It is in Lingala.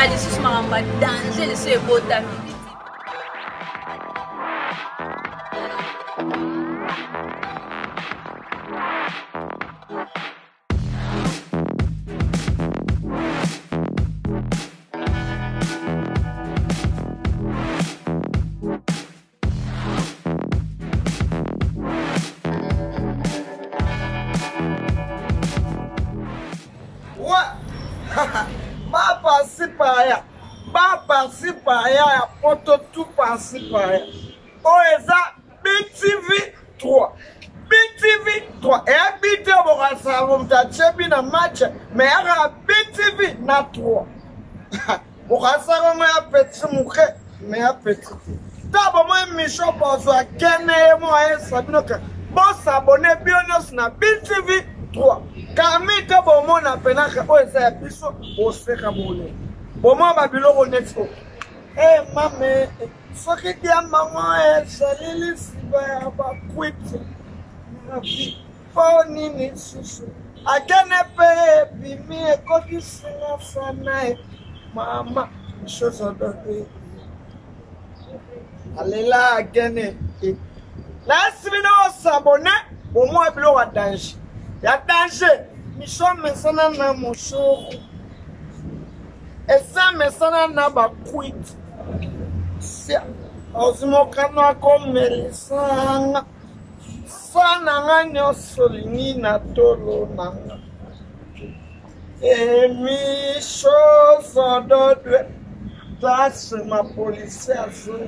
lisusu makambo ya danger liso ebotami. Participa ya poto tout participa ya. Oeza BTV 3. BTV 3. Et BTV bokasa bomtachebi na match mais ya BTV na 3. Bokasa mo ya petit mouke mais ya petit. Tabo mo émission bozo akene mo ya sabinoka. Bon s'abonner bionos na BTV 3. Kami tabo mo na penaka oeza ya biso oseka mole. Bomo babiloko netko. Mame, soki dia mama salili siba ba quit. Foni ni susu. Agane pe bimi ekodi sina sana. Mama, chose dodo. Alela agane. La simino sabone, bomo babiloko danger. Ya danger. Misho sana na moshoko. Essa mesana na ba quit. Sia ozimokano akomelisanga. Sana nganyo solini na tolo nanga. Emi shoso dodwe. Place ma police azo.